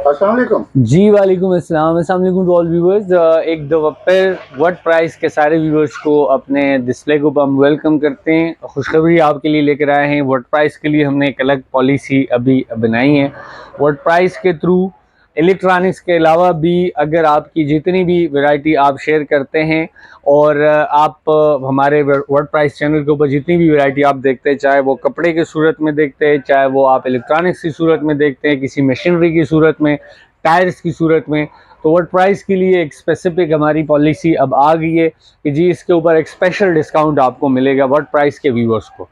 अस्सलाम वालेकुम। जी वालेकुम अस्सलाम, अस्सलाम वालेकुम टू ऑल व्यूअर्स। एक दफ़ा फिर वर्ड प्राइस के सारे व्यूअर्स को अपने डिस्प्ले को हम वेलकम करते हैं। खुशखबरी आपके लिए लेकर आए हैं। वर्ड प्राइस के लिए हमने एक अलग पॉलिसी अभी बनाई है। वर्ड प्राइस के थ्रू इलेक्ट्रॉनिक्स के अलावा भी अगर आपकी जितनी भी वैरायटी आप शेयर करते हैं और आप हमारे वर्ड प्राइस चैनल के ऊपर जितनी भी वैरायटी आप देखते हैं, चाहे वो कपड़े की सूरत में देखते हैं, चाहे वो आप इलेक्ट्रॉनिक्स की सूरत में देखते हैं, किसी मशीनरी की सूरत में, टायर्स की सूरत में, तो वर्ड प्राइस के लिए एक स्पेसिफिक हमारी पॉलिसी अब आ गई है कि जी इसके ऊपर एक स्पेशल डिस्काउंट आपको मिलेगा वर्ड प्राइस के व्यूअर्स को।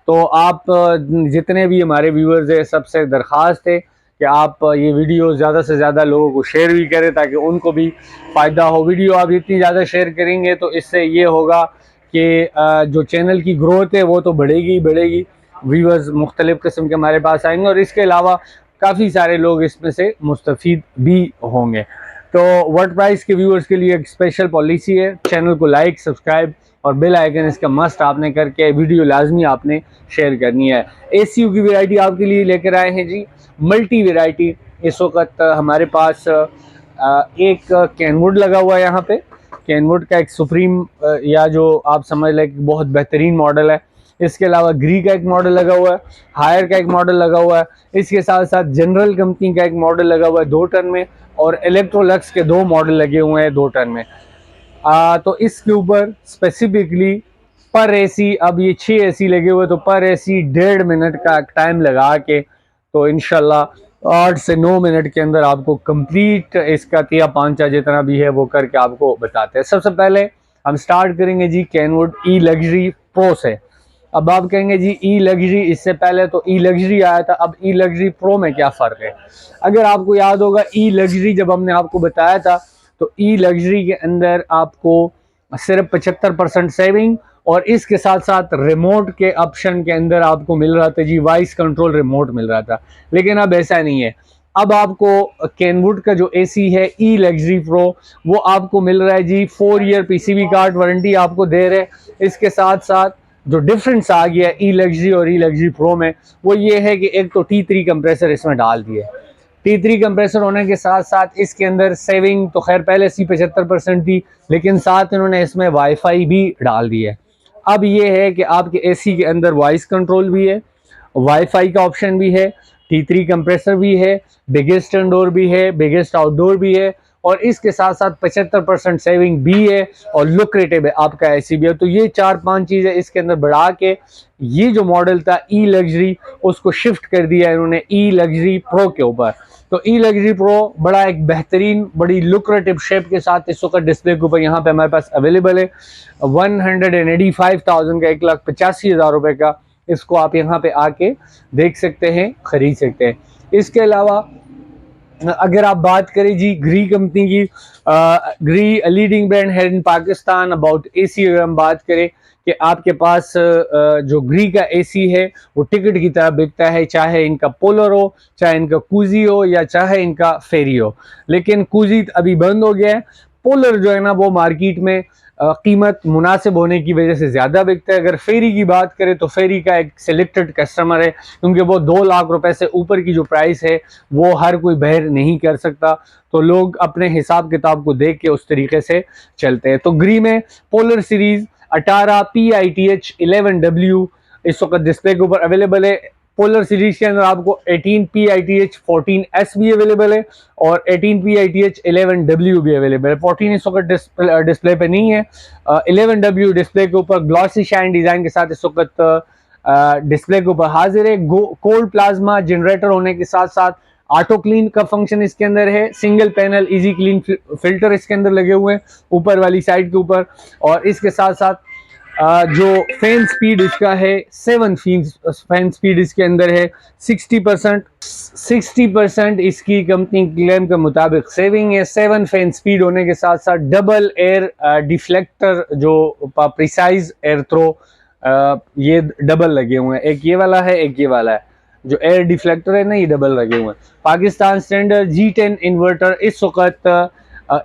तो आप जितने भी हमारे व्यूअर्स हैं सबसे दरख्वास्त है कि आप ये वीडियो ज़्यादा से ज़्यादा लोगों को शेयर भी करें ताकि उनको भी फ़ायदा हो। वीडियो आप जितनी ज़्यादा शेयर करेंगे तो इससे ये होगा कि जो चैनल की ग्रोथ है वो तो बढ़ेगी ही बढ़ेगी। व्यूअर्स मुख्तलिफ़ किस्म के हमारे पास आएंगे और इसके अलावा काफ़ी सारे लोग इसमें से मुस्तफ़ीद भी होंगे। तो वर्ड प्राइस के व्यूअर्स के लिए एक स्पेशल पॉलिसी है। चैनल को लाइक, सब्सक्राइब और बेल आइकन इसका मस्ट आपने करके वीडियो लाजमी आपने शेयर करनी है। एसीयू की वैरायटी आपके लिए लेकर आए हैं जी, मल्टी वैरायटी। इस वक्त हमारे पास एक कैनवुड लगा हुआ है यहाँ पे। कैनवुड का एक सुप्रीम या जो आप समझ लें कि बहुत बेहतरीन मॉडल है। इसके अलावा ग्री का एक मॉडल लगा हुआ है, हायर का एक मॉडल लगा हुआ है। इसके साथ साथ जनरल कंपनी का एक मॉडल लगा हुआ है 2 टन में, और इलेक्ट्रोलक्स के 2 मॉडल लगे हुए हैं 2 टन में। तो इसके ऊपर स्पेसिफिकली पर एसी, अब ये 6 एसी लगे हुए, तो पर एसी 1.5 मिनट का टाइम लगा के तो इंशाल्लाह 8 से 9 मिनट के अंदर आपको कंप्लीट इसका तिया पांचा जितना भी है वो करके आपको बताते हैं। सबसे पहले हम स्टार्ट करेंगे जी कैनवुड ई लग्जरी प्रो से। अब आप कहेंगे जी ई लग्जरी, इससे पहले तो ई लग्जरी आया था, अब ई लग्जरी प्रो में क्या फ़र्क है? अगर आपको याद होगा ई लग्जरी जब हमने आपको बताया था तो ई लग्जरी के अंदर आपको सिर्फ 75% सेविंग और इसके साथ साथ रिमोट के ऑप्शन के अंदर आपको मिल रहा था जी वॉइस कंट्रोल रिमोट मिल रहा था। लेकिन अब ऐसा नहीं है। अब आपको कैनवुड का जो एसी है ई लग्जरी प्रो, वो आपको मिल रहा है जी 4 ईयर पीसीबी कार्ड वारंटी आपको दे रहे। इसके साथ साथ जो डिफरेंस आ गया ई लग्जरी और ई लग्जरी प्रो में वो ये है कि एक तो T3 कंप्रेसर इसमें डाल दिए। T3 कंप्रेसर होने के साथ साथ इसके अंदर सेविंग तो खैर पहले से 75% थी, लेकिन साथ इन्होंने इसमें वाईफाई भी डाल दी है। अब ये है कि आपके एसी के अंदर वॉइस कंट्रोल भी है, वाईफाई का ऑप्शन भी है, T3 कंप्रेसर भी है, बिगेस्ट इंडोर भी है, बिगेस्ट आउटडोर भी है, और इसके साथ साथ 75% सेविंग भी है और लुक्रेटिव है आपका एसी भी है। तो ये 4-5 चीज़ें इसके अंदर बढ़ा के ये जो मॉडल था ई लग्जरी, उसको शिफ्ट कर दिया इन्होंने ई लग्जरी प्रो के ऊपर। तो ई लग्जरी प्रो बड़ा एक बेहतरीन, बड़ी लुक्रेटिव शेप के साथ इस वक्त डिस्प्ले के ऊपर यहाँ पे हमारे पास अवेलेबल है। 185,000 का, 1,85,000 रुपये का, इसको आप यहाँ पे आके देख सकते हैं, खरीद सकते हैं। इसके अलावा अगर आप बात करें जी ग्री कंपनी की, ग्री लीडिंग ब्रांड है इन पाकिस्तान अबाउट एसी। अगर हम बात करें कि आपके पास जो ग्री का एसी है वो टिकट की तरह बिकता है, चाहे इनका पोलर हो, चाहे इनका कूजी हो, या चाहे इनका फेरी हो। लेकिन कूजी अभी बंद हो गया है। पोलर जो है ना वो मार्केट में कीमत मुनासिब होने की वजह से ज़्यादा बिकता है। अगर फेरी की बात करें तो फेरी का एक सिलेक्टेड कस्टमर है, क्योंकि वो 2 लाख रुपए से ऊपर की जो प्राइस है वो हर कोई बहर नहीं कर सकता। तो लोग अपने हिसाब किताब को देख के उस तरीके से चलते हैं। तो ग्री में पोलर सीरीज 18 PITH 11W इस वक्त डिस्प्ले के ऊपर अवेलेबल है। पोलर सीरीज के अंदर आपको 18 PITH 14S भी अवेलेबल है और 18 PITH 11W भी अवेलेबल है। 14 इस वक्त डिस्प्ले पे नहीं है। 11W डिस्प्ले के ऊपर ग्लॉसी शाइन डिजाइन के साथ इस वक्त डिस्प्ले के ऊपर हाजिर है। कोल्ड प्लाज्मा जनरेटर होने के साथ साथ ऑटो क्लीन का फंक्शन इसके अंदर है। Single panel easy clean filter इसके अंदर लगे हुए हैं ऊपर वाली साइड के ऊपर, और इसके साथ साथ जो फैन स्पीड इसका है 7 फैन स्पीड इसके अंदर है। 60% इसकी कंपनी क्लेम के मुताबिक सेविंग है। 7 फैन स्पीड होने के साथ साथ डबल एयर डिफ्लेक्टर जो प्रिसाइज एयर थ्रो, ये डबल लगे हुए हैं। एक ये वाला है, एक ये वाला है। जो एयर डिफ्लेक्टर है ना ये डबल लगे हुए हैं। पाकिस्तान स्टैंडर्ड G10 इन्वर्टर इस वक्त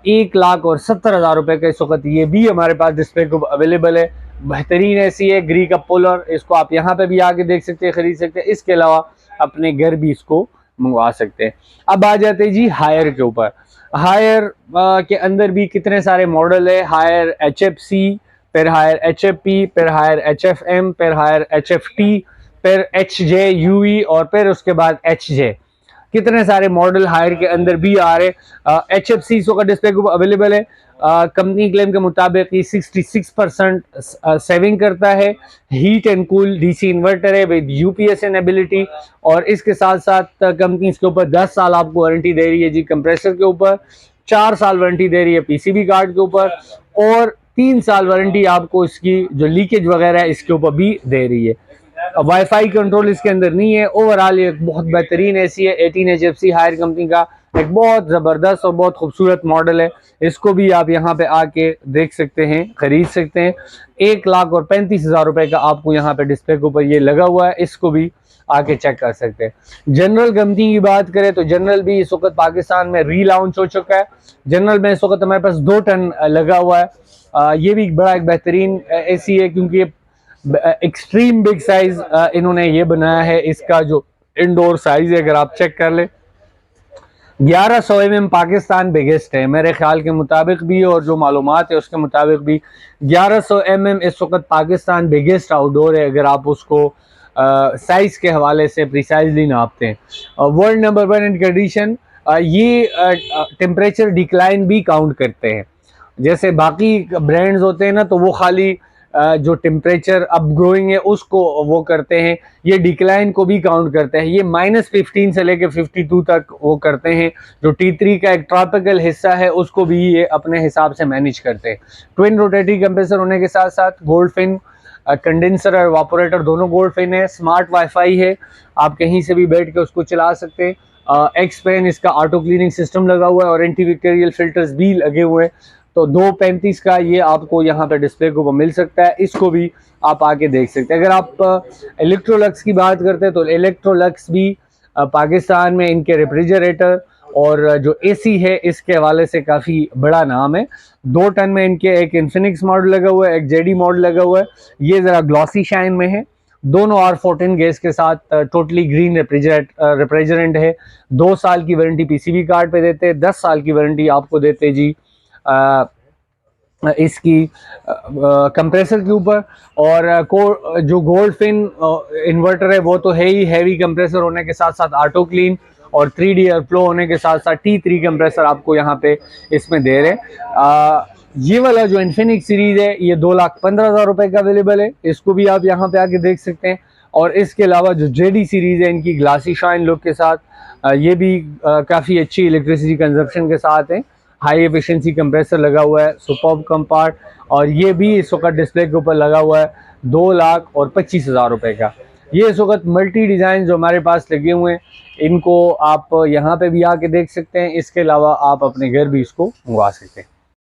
1,70,000 रुपए का इस वक्त ये भी हमारे पास डिस्प्ले को अवेलेबल है। बेहतरीन ऐसी है ग्री का पोलर, इसको आप यहाँ पे भी आके देख सकते हैं, खरीद सकते हैं। इसके अलावा अपने घर भी इसको मंगवा सकते हैं। अब आ जाते हैं जी हायर के ऊपर। हायर के अंदर भी कितने सारे मॉडल है, हायर HFC, फिर हायर HFP, फिर हायर HFM, फिर हायर HFT, फिर HJUE और फिर उसके बाद HJ। कितने सारे मॉडल हायर के अंदर भी आ रहे। HFC का डिस्प्ले को अवेलेबल है। कंपनी क्लेम के मुताबिक ये 66% सेविंग करता है। Heat and cool DC inverter है विद UPS एबिलिटी, और इसके साथ साथ कंपनी इसके ऊपर 10 साल आपको वारंटी दे रही है जी कंप्रेसर के ऊपर, 4 साल वारंटी दे रही है PCB कार्ड के ऊपर, और 3 साल वारंटी आपको इसकी जो लीकेज वगैरह है इसके ऊपर भी दे रही है। वाईफाई कंट्रोल इसके अंदर नहीं है। ओवरऑल ये एक बहुत बेहतरीन एसी है। 18HFC हायर कंपनी का एक बहुत ज़बरदस्त और बहुत खूबसूरत मॉडल है। इसको भी आप यहाँ पे आके देख सकते हैं, खरीद सकते हैं। 1,35,000 रुपए का आपको यहाँ पे डिस्प्ले के ऊपर ये लगा हुआ है, इसको भी आके चेक कर सकते हैं। जनरल कंपनी की बात करें तो जनरल भी इस वक्त पाकिस्तान में रीलॉन्च हो चुका है। जनरल में इस वक्त हमारे पास 2 टन लगा हुआ है। ये भी बड़ा एक बेहतरीन एसी है, क्योंकि एक्सट्रीम बिग साइज इन्होंने ये बनाया है। इसका जो इंडोर साइज है अगर आप चेक कर ले, 1100 mm पाकिस्तान बिगेस्ट है मेरे ख्याल के मुताबिक भी, और जो मालूमात है उसके मुताबिक भी 1100 mm इस वक्त पाकिस्तान बिगेस्ट आउटडोर है, अगर आप उसको साइज के हवाले से प्रिसाइजली नापते हैं। वर्ल्ड नंबर 1 इन कंडीशन। ये टेम्परेचर डिक्लाइन भी काउंट करते हैं। जैसे बाकी ब्रांड्स होते हैं ना, तो वो खाली जो टेम्परेचर अप ग्रोइंग है उसको वो करते हैं, ये डिक्लाइन को भी काउंट करते हैं। ये -15 से लेकर 52 तक वो करते हैं। जो T3 का एक ट्रॉपिकल हिस्सा है उसको भी ये अपने हिसाब से मैनेज करते हैं। ट्विन रोटेटरी कंप्रेसर होने के साथ साथ गोल्डफिन कंडेंसर और इवापोरेटर दोनों गोल्डफिन है। स्मार्ट वाईफाई है, आप कहीं से भी बैठ के उसको चला सकते हैं। एक्सपेन इसका ऑटो क्लीनिंग सिस्टम लगा हुआ है और एंटीबैक्टीरियल फिल्टर्स भी लगे हुए हैं। तो 235 का ये आपको यहाँ पे डिस्प्ले को मिल सकता है, इसको भी आप आके देख सकते हैं। अगर आप इलेक्ट्रोलक्स की बात करते हैं तो इलेक्ट्रोलक्स भी पाकिस्तान में इनके रेफ्रिजरेटर और जो एसी है इसके हवाले से काफ़ी बड़ा नाम है। 2 टन में इनके एक इन्फिनिक्स मॉडल लगा हुआ है, एक जेडी मॉडल लगा हुआ है। ये ज़रा ग्लॉसी शाइन में है। दोनों R14 गैस के साथ टोटली ग्रीन रेफ्रिजरेंट है। 2 साल की वारंटी PCB कार्ड पे देते हैं, 10 साल की वारंटी आपको देते जी इसकी कंप्रेसर के ऊपर। और जो गोल्डफिन इन्वर्टर है वो तो है ही हैवी कंप्रेसर होने के साथ साथ ऑटो क्लीन और 3D एयर फ्लो होने के साथ साथ T3 कंप्रेसर आपको यहाँ पे इसमें दे रहे हैं। ये वाला जो इन्फिनिक्स सीरीज है ये 2,15,000 रुपए का अवेलेबल है, इसको भी आप यहाँ पे आके देख सकते हैं। और इसके अलावा जो जेडी सीरीज है इनकी ग्लासी शाइन लुक के साथ, ये भी काफ़ी अच्छी इलेक्ट्रिसिटी कंजप्शन के साथ है। हाई एफिशिएंसी कंप्रेसर लगा हुआ है, सुपर्ब कंपार्ट, और ये भी इस वक्त डिस्प्ले के ऊपर लगा हुआ है 2,25,000 रुपए का। ये इस वक्त मल्टी डिज़ाइन जो हमारे पास लगे हुए हैं, इनको आप यहाँ पे भी आके देख सकते हैं। इसके अलावा आप अपने घर भी इसको मंगवा सकते हैं।